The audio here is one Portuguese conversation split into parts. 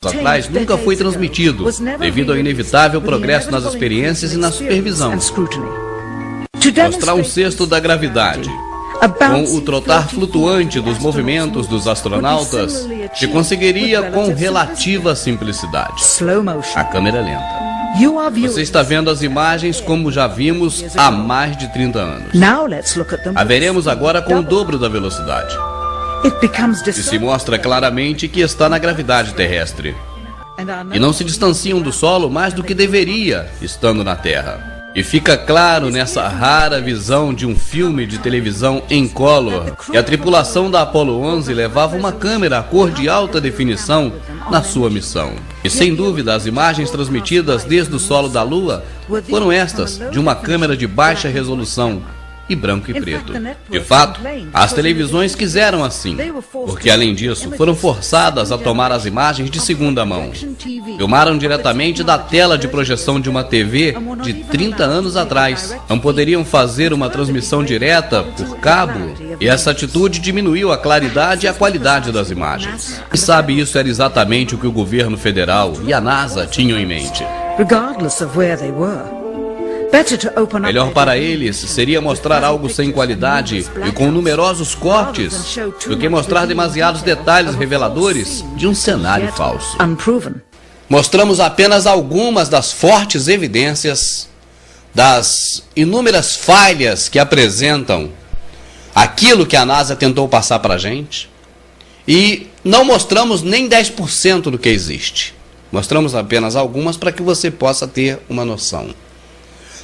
atrás nunca foi transmitido, devido ao inevitável progresso nas experiências e na supervisão. Mostrar um cesto da gravidade, com o trotar flutuante dos movimentos dos astronautas, se conseguiria com relativa simplicidade. A câmera lenta. Você está vendo as imagens como já vimos há mais de 30 anos. A veremos agora com o dobro da velocidade. E se mostra claramente que está na gravidade terrestre. E não se distanciam do solo mais do que deveria, estando na Terra. E fica claro nessa rara visão de um filme de televisão em color que a tripulação da Apollo 11 levava uma câmera a cor de alta definição na sua missão. E sem dúvida as imagens transmitidas desde o solo da Lua foram estas, de uma câmera de baixa resolução e branco e preto. De fato, as televisões quiseram assim, porque além disso, foram forçadas a tomar as imagens de segunda mão. Filmaram diretamente da tela de projeção de uma TV de 30 anos atrás. Não poderiam fazer uma transmissão direta por cabo, e essa atitude diminuiu a claridade e a qualidade das imagens. E sabe, isso era exatamente o que o governo federal e a NASA tinham em mente. Melhor para eles seria mostrar algo sem qualidade e com numerosos cortes do que mostrar demasiados detalhes reveladores de um cenário falso. Mostramos apenas algumas das fortes evidências das inúmeras falhas que apresentam aquilo que a NASA tentou passar para a gente, e não mostramos nem 10% do que existe. Mostramos apenas algumas para que você possa ter uma noção.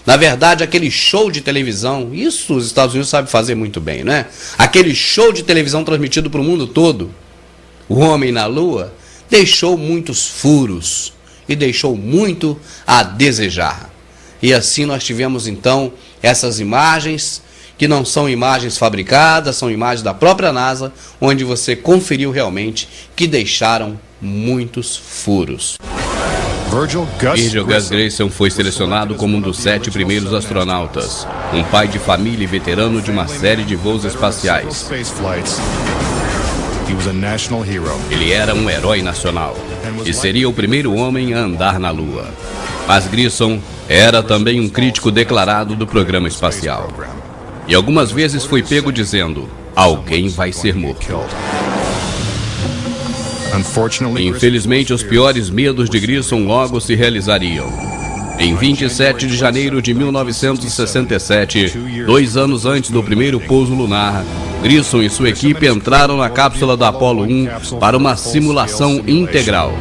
Na verdade, aquele show de televisão, isso os Estados Unidos sabem fazer muito bem, né? Aquele show de televisão transmitido para o mundo todo, o homem na Lua, deixou muitos furos e deixou muito a desejar. E assim nós tivemos então essas imagens, que não são imagens fabricadas, são imagens da própria NASA, onde você conferiu realmente que deixaram muitos furos. Virgil Gus Grissom foi selecionado como um dos 7 primeiros astronautas, um pai de família e veterano de uma série de voos espaciais. Ele era um herói nacional e seria o primeiro homem a andar na Lua. Mas Grissom era também um crítico declarado do programa espacial. E algumas vezes foi pego dizendo: alguém vai ser morto. Infelizmente, os piores medos de Grissom logo se realizariam. Em 27 de janeiro de 1967, 2 anos antes do primeiro pouso lunar, Grissom e sua equipe entraram na cápsula da Apollo 1 para uma simulação integral.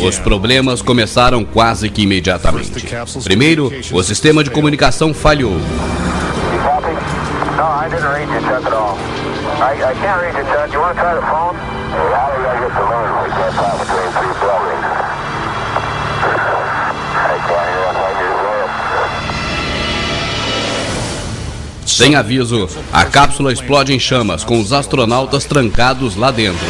Os problemas começaram quase que imediatamente. Primeiro, o sistema de comunicação falhou. I can't reach it, Chuck. You want to try the phone? Yeah, how do I get the moon? We can't talk between 3 buildings. I can't hear us. I need to live. Sem aviso, a cápsula explode em chamas, com os astronautas trancados lá dentro.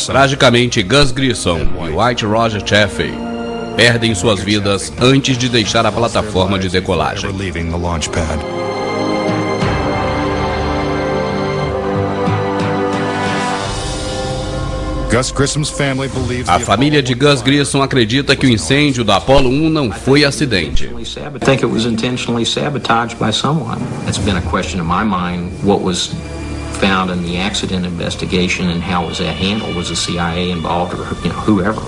Tragicamente, Gus Grissom e White Roger Chaffee perdem suas vidas antes de deixar a plataforma de decolagem. A família de Gus Grissom acredita que o incêndio da Apollo 1 não foi acidente. Found in the accident investigation and how was that handled? Was the CIA involved, or whoever?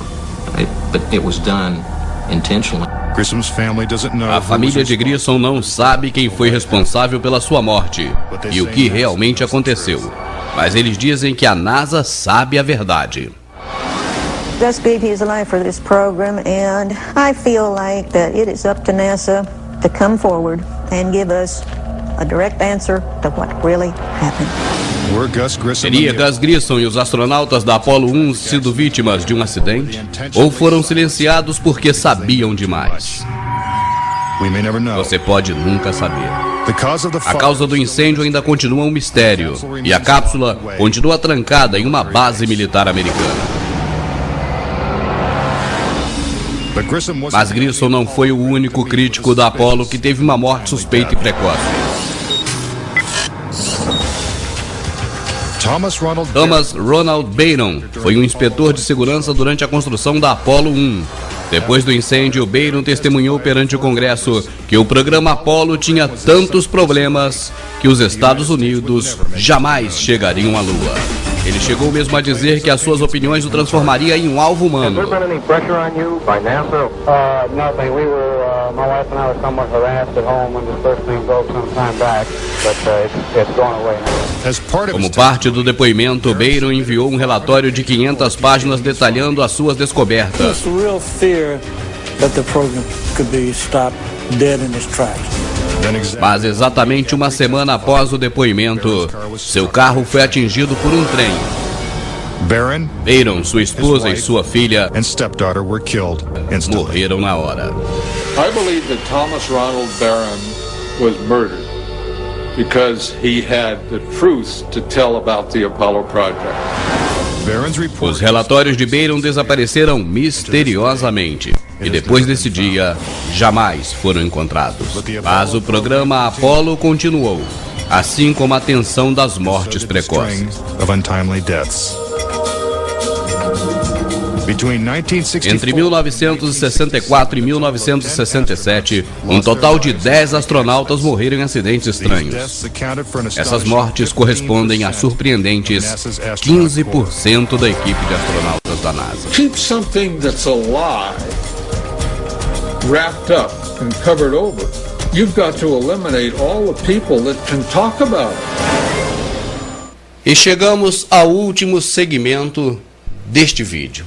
But it was done intentionally. A família de Grissom não sabe quem foi responsável pela sua morte e o que realmente aconteceu, mas eles dizem que a NASA sabe a verdade. Gus gave his life for this program, and I feel like that it is up to NASA to come forward and give us a direct answer to what really happened. Teria Gus Grissom e os astronautas da Apollo 1 sido vítimas de um acidente? Ou foram silenciados porque sabiam demais? Você pode nunca saber. A causa do incêndio ainda continua um mistério, e a cápsula continua trancada em uma base militar americana. Mas Grissom não foi o único crítico da Apollo que teve uma morte suspeita e precoce. Thomas Ronald Byron foi um inspetor de segurança durante a construção da Apollo 1. Depois do incêndio, Byron testemunhou perante o Congresso que o programa Apollo tinha tantos problemas que os Estados Unidos jamais chegariam à Lua. Ele chegou mesmo a dizer que as suas opiniões o transformaria em um alvo humano. Como parte do depoimento, Byron enviou um relatório de 500 páginas detalhando as suas descobertas. Mas exatamente uma semana após o depoimento, seu carro foi atingido por um trem. Byron, sua esposa e sua filha morreram na hora. I believe that Thomas Ronald Barron was murdered because he had the truth to tell about the Apollo project. Os relatórios de Byron desapareceram misteriosamente e depois desse dia jamais foram encontrados. Mas o programa Apollo continuou, assim como a tensão das mortes precoces. Entre 1964 e 1967, um total de 10 astronautas morreram em acidentes estranhos. Essas mortes correspondem a surpreendentes 15% da equipe de astronautas da NASA. Keep something that's alive wrapped up and covered over. You've got to eliminate all the people that can talk about it. E chegamos ao último segmento deste vídeo.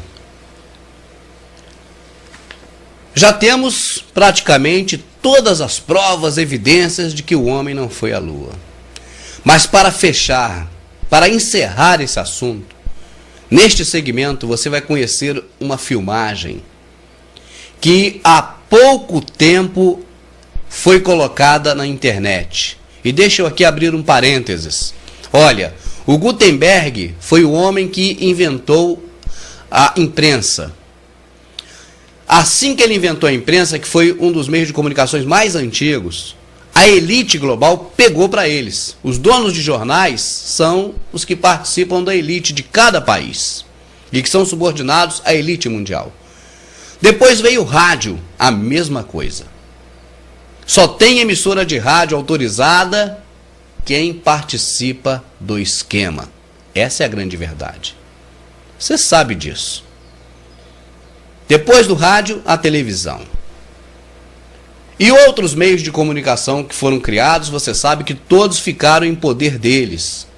Já temos praticamente todas as provas, evidências de que o homem não foi à Lua. Mas para fechar, para encerrar esse assunto, neste segmento você vai conhecer uma filmagem que há pouco tempo foi colocada na internet. E deixa eu aqui abrir um parênteses. Olha, o Gutenberg foi o homem que inventou a imprensa. Assim que ele inventou a imprensa, que foi um dos meios de comunicações mais antigos, a elite global pegou para eles. Os donos de jornais são os que participam da elite de cada país e que são subordinados à elite mundial. Depois veio o rádio, a mesma coisa. Só tem emissora de rádio autorizada quem participa do esquema. Essa é a grande verdade. Você sabe disso. Depois do rádio, a televisão. E outros meios de comunicação que foram criados, você sabe que todos ficaram em poder deles.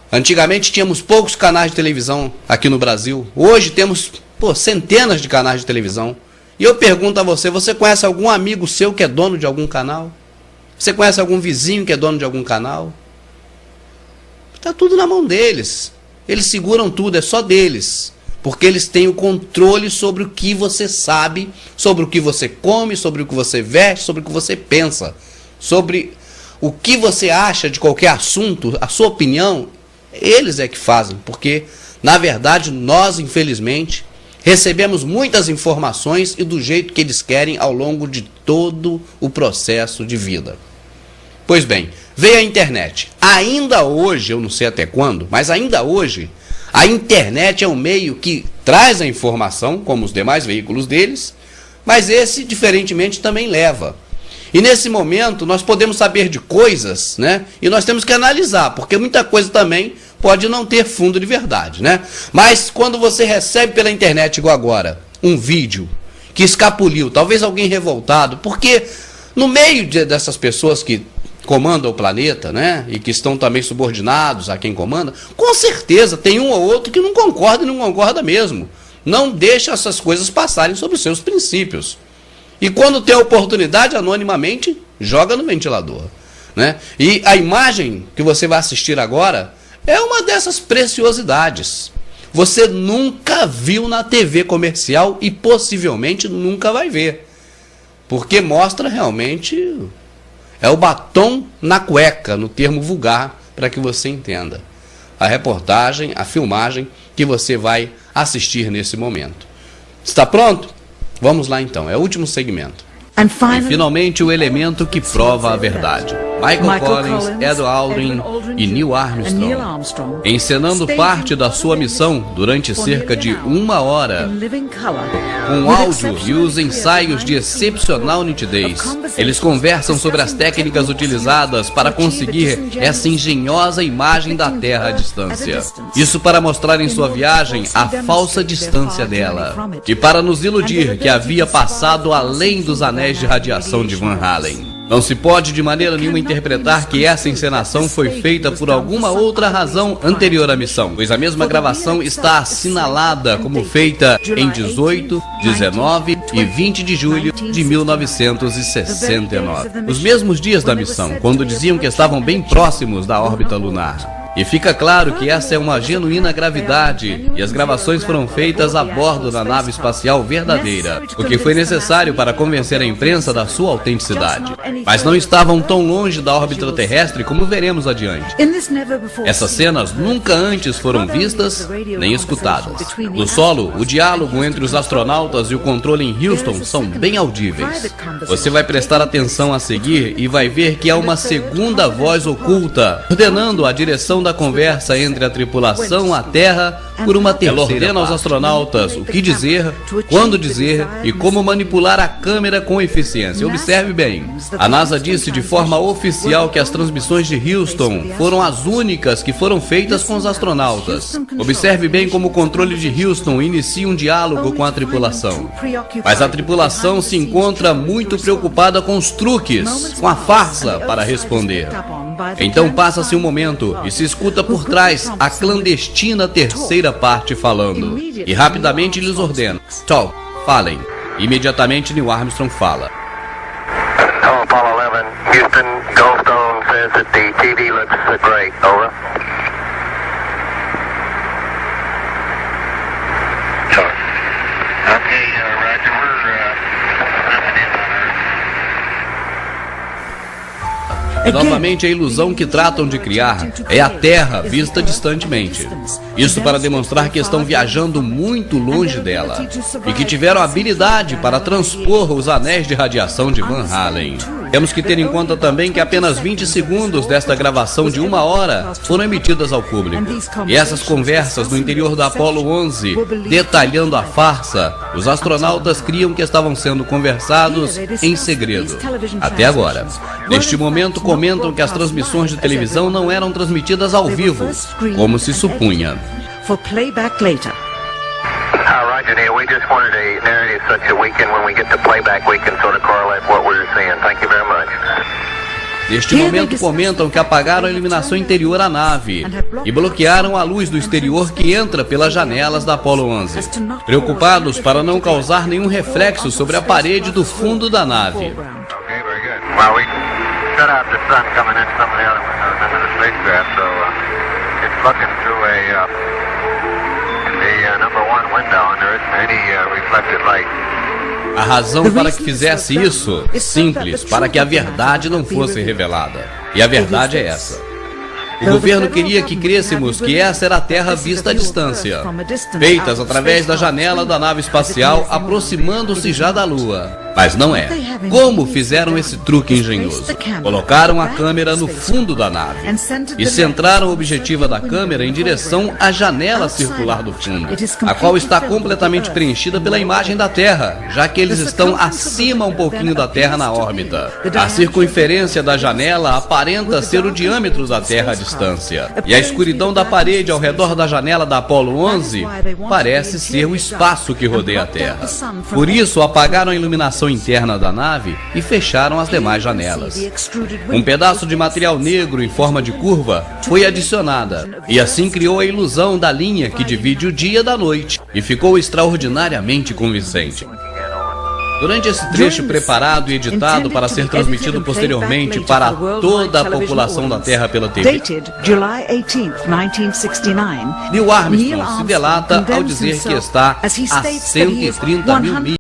Antigamente tínhamos poucos canais de televisão aqui no Brasil. Hoje temos centenas de canais de televisão. E eu pergunto a você, você conhece algum amigo seu que é dono de algum canal? Você conhece algum vizinho que é dono de algum canal? Está tudo na mão deles. Eles seguram tudo, é só deles. Porque eles têm o controle sobre o que você sabe, sobre o que você come, sobre o que você veste, sobre o que você pensa, sobre o que você acha de qualquer assunto, a sua opinião, eles é que fazem. Porque, na verdade, nós, infelizmente, recebemos muitas informações e do jeito que eles querem ao longo de todo o processo de vida. Pois bem, veio a internet. Ainda hoje, eu não sei até quando, mas ainda hoje, a internet é um meio que traz a informação, como os demais veículos deles, mas esse, diferentemente, também leva. E nesse momento, nós podemos saber de coisas, né? E nós temos que analisar, porque muita coisa também pode não ter fundo de verdade, né? Mas quando você recebe pela internet, igual agora, um vídeo que escapuliu, talvez alguém revoltado, porque no meio dessas pessoas que comandam o planeta, né, e que estão também subordinados a quem comanda, com certeza tem um ou outro que não concorda e não concorda mesmo. Não deixa essas coisas passarem sobre os seus princípios. E quando tem a oportunidade, anonimamente, joga no ventilador, né? E a imagem que você vai assistir agora é uma dessas preciosidades. Você nunca viu na TV comercial e possivelmente nunca vai ver. Porque mostra realmente... é o batom na cueca, no termo vulgar, para que você entenda. A reportagem, a filmagem que você vai assistir nesse momento. Está pronto? Vamos lá então, é o último segmento. E finalmente o elemento que prova a verdade. Michael Collins, Ed Aldrin e Neil Armstrong, encenando parte da sua missão durante cerca de 1 hora, com áudio e os ensaios de excepcional nitidez. Eles conversam sobre as técnicas utilizadas para conseguir essa engenhosa imagem da Terra à distância. Isso para mostrar em sua viagem a falsa distância dela, e para nos iludir que havia passado além dos anéis de radiação de Van Halen. Não se pode de maneira nenhuma interpretar que essa encenação foi feita por alguma outra razão anterior à missão, pois a mesma gravação está assinalada como feita em 18, 19 e 20 de julho de 1969. Os mesmos dias da missão, quando diziam que estavam bem próximos da órbita lunar. E fica claro que essa é uma genuína gravidade e as gravações foram feitas a bordo da nave espacial verdadeira, o que foi necessário para convencer a imprensa da sua autenticidade. Mas não estavam tão longe da órbita terrestre como veremos adiante. Essas cenas nunca antes foram vistas nem escutadas. No solo, o diálogo entre os astronautas e o controle em Houston são bem audíveis. Você vai prestar atenção a seguir e vai ver que há uma segunda voz oculta, ordenando a direção da conversa entre a tripulação, a Terra, por uma terceira. Ela ordena aos astronautas o que dizer, quando dizer e como manipular a câmera com eficiência. Observe bem. A NASA disse de forma oficial que as transmissões de Houston foram as únicas que foram feitas com os astronautas. Observe bem como o controle de Houston inicia um diálogo com a tripulação. Mas a tripulação se encontra muito preocupada com os truques, com a farsa para responder. Então passa-se um momento e se escuta por trás a clandestina terceira parte falando. E rapidamente lhes ordena: talk, falem. Imediatamente Neil Armstrong fala. Apollo 11, Houston, Goldstone says that the TV looks great. Over. Okay, Roger, we're zooming in on Earth. Novamente, a ilusão que tratam de criar é a Terra vista distantemente. Isso para demonstrar que estão viajando muito longe dela e que tiveram habilidade para transpor os anéis de radiação de Van Halen. Temos que ter em conta também que apenas 20 segundos desta gravação de 1 hora foram emitidas ao público. E essas conversas no interior da Apollo 11, detalhando a farsa, os astronautas criam que estavam sendo conversados em segredo. Até agora. Neste momento, comentam que as transmissões de televisão não eram transmitidas ao vivo, como se supunha. Roger, Neil, we just wanted a narrative such that we can, when we get to playback, we can sort of correlate what we're seeing. Thank you very much. Neste momento comentam que apagaram a iluminação interior à nave e bloquearam a luz do exterior que entra pelas janelas da Apollo 11, preocupados para não causar nenhum reflexo sobre a parede do fundo da nave. Okay, very good. Well, we shut out the sun coming in some of the other windows into the spacecraft, so it's looking through the number 1 window, and there isn't any reflected light. A razão para que fizesse isso, simples, para que a verdade não fosse revelada. E a verdade é essa. O governo queria que crêssemos que essa era a Terra vista à distância, feitas através da janela da nave espacial, aproximando-se já da Lua. Mas não é. Como fizeram esse truque engenhoso? Colocaram a câmera no fundo da nave e centraram a objetiva da câmera em direção à janela circular do fundo, a qual está completamente preenchida pela imagem da Terra, já que eles estão acima um pouquinho da Terra na órbita. A circunferência da janela aparenta ser o diâmetro da Terra à distância, e a escuridão da parede ao redor da janela da Apollo 11 parece ser o espaço que rodeia a Terra. Por isso, apagaram a iluminação interna da nave e fecharam as demais janelas. Um pedaço de material negro em forma de curva foi adicionada, e assim criou a ilusão da linha que divide o dia da noite, e ficou extraordinariamente convincente. Durante esse trecho preparado e editado para ser transmitido posteriormente para toda a população da Terra pela TV, Neil Armstrong se delata ao dizer que está a 130 mil milhas